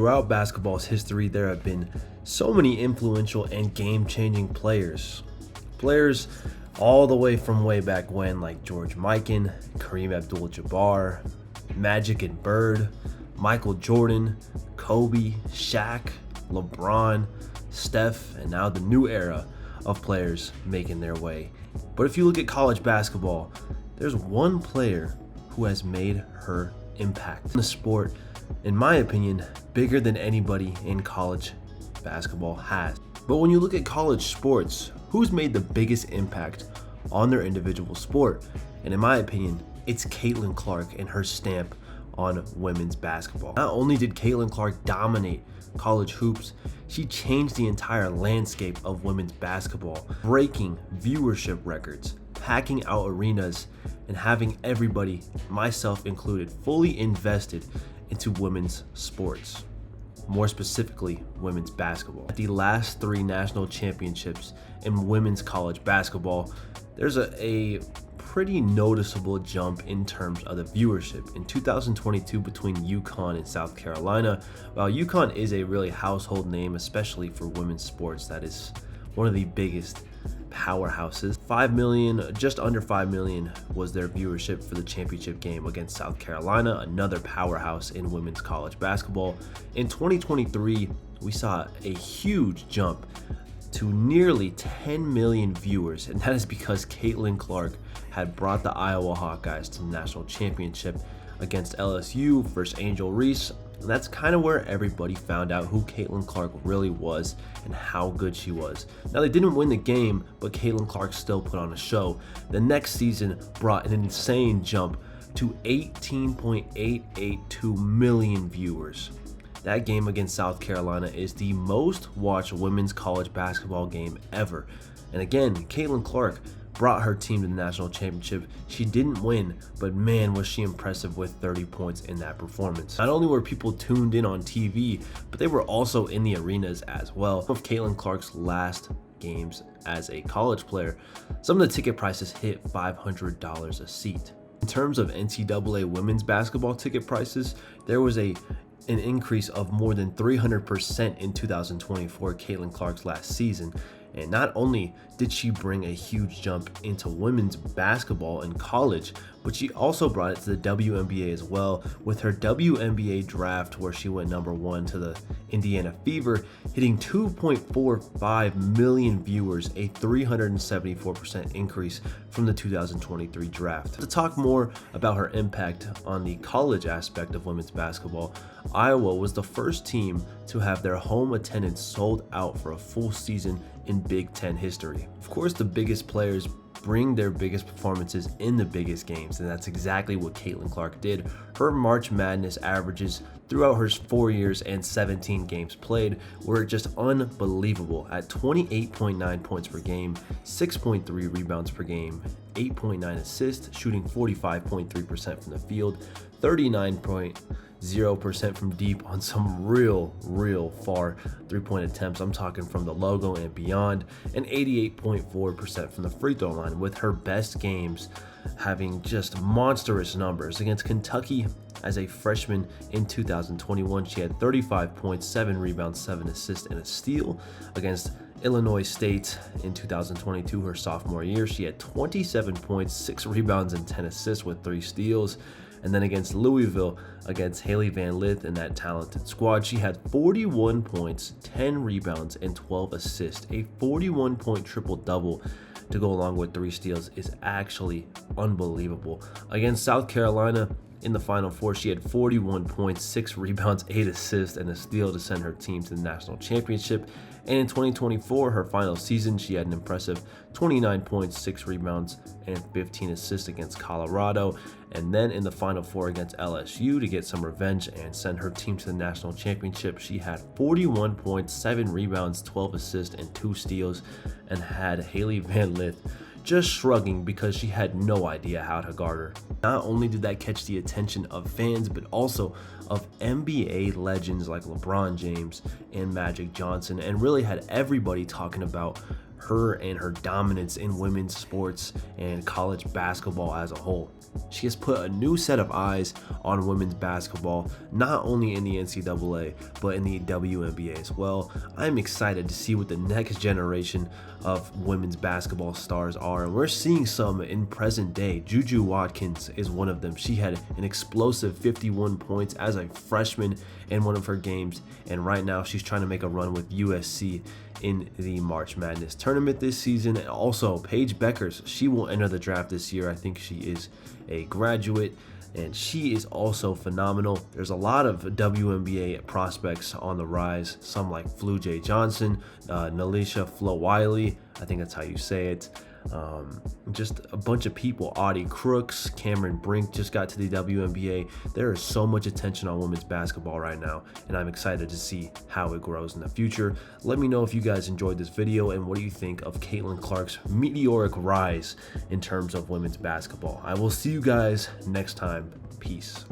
Throughout basketball's history, there have been so many influential and game-changing players. Players all the way from way back when, like George Mikan, Kareem Abdul-Jabbar, Magic and Bird, Michael Jordan, Kobe, Shaq, LeBron, Steph, and now the new era of players making their way. But if you look at college basketball, there's one player who has made her impact in the sport, in my opinion, bigger than anybody in college basketball has. But when you look at college sports, who's made the biggest impact on their individual sport? And in my opinion, it's Caitlin Clark and her stamp on women's basketball. Not only did Caitlin Clark dominate college hoops, she changed the entire landscape of women's basketball, breaking viewership records, packing out arenas, and having everybody, myself included, fully invested into women's sports. More specifically, women's basketball. At the last 3 national championships in women's college basketball, there's a pretty noticeable jump in terms of the viewership. In 2022, between UConn and South Carolina, while UConn is a really household name, especially for women's sports, that is one of the biggest powerhouses. 5 million, just under 5 million was their viewership for the championship game against South Carolina, another powerhouse in women's college basketball. In 2023, we saw a huge jump to nearly 10 million viewers, and that is because Caitlin Clark had brought the Iowa Hawkeyes to the national championship against LSU versus Angel Reese. And that's kind of where everybody found out who Caitlin Clark really was and how good she was. Now, they didn't win the game, but Caitlin Clark still put on a show. The next season brought an insane jump to 18.882 million viewers. That game against South Carolina is the most watched women's college basketball game ever. And again, Caitlin Clark brought her team to the national championship. She didn't win, but man, was she impressive with 30 points in that performance. Not only were people tuned in on TV, but they were also in the arenas as well. Of Caitlin Clark's last games as a college player, some of the ticket prices hit $500 a seat. In terms of NCAA women's basketball ticket prices, there was an increase of more than 300% in 2024, Caitlin Clark's last season. And not only did she bring a huge jump into women's basketball in college, but she also brought it to the WNBA as well, with her WNBA draft where she went number 1 to the Indiana Fever, hitting 2.45 million viewers, a 374% increase from the 2023 draft. To talk more about her impact on the college aspect of women's basketball, Iowa was the first team to have their home attendance sold out for a full season in Big Ten history. Of course, the biggest players bring their biggest performances in the biggest games, and that's exactly what Caitlin Clark did. Her March Madness averages throughout her 4 years and 17 games played were just unbelievable at 28.9 points per game, 6.3 rebounds per game, 8.9 assists, shooting 45.3% from the field, 39.0% from deep on some real far 3-point attempts. I'm talking from the logo and beyond, and 88.4% from the free throw line, with her best games having just monstrous numbers. Against Kentucky as a freshman in 2021, she had 35 points, 7 rebounds, 7 assists, and a steal. Against Illinois State in 2022, her sophomore year, she had 27 points, 6 rebounds, and 10 assists with 3 steals. And then against Louisville, against Hailey Van Lith and that talented squad, she had 41 points, 10 rebounds, and 12 assists. A 41-point triple-double to go along with 3 steals is actually unbelievable. Against South Carolina in the Final Four, she had 41 points, 6 rebounds, 8 assists, and a steal to send her team to the national championship. And in 2024, her final season, she had an impressive 29 points, 6 rebounds, and 15 assists against Colorado. And then in the Final Four against LSU to get some revenge and send her team to the national championship, she had 41 points, 7 rebounds, 12 assists, and 2 steals, and had Hailey Van Lith just shrugging because she had no idea how to guard her. Not only did that catch the attention of fans, but also of NBA legends like LeBron James and Magic Johnson, and really had everybody talking about her and her dominance in women's sports and college basketball as a whole. She has put a new set of eyes on women's basketball, not only in the NCAA, but in the WNBA as well. I'm excited to see what the next generation of women's basketball stars are, and we're seeing some in present day. Juju Watkins is one of them. She had an explosive 51 points as a freshman in one of her games, and right now she's trying to make a run with USC in the March Madness tournament this season. And also Paige Beckers, she will enter the draft this year. I think she is a graduate, and she is also phenomenal. There's a lot of WNBA prospects on the rise, some like Flu J. Johnson, Nalisha Flo Wiley, I think that's how you say it. Just a bunch of people. Audie Crooks, Cameron Brink just got to the WNBA. There is so much attention on women's basketball right now, and I'm excited to see how it grows in the future. Let me know if you guys enjoyed this video and what do you think of Caitlin Clark's meteoric rise in terms of women's basketball. I will see you guys next time. Peace.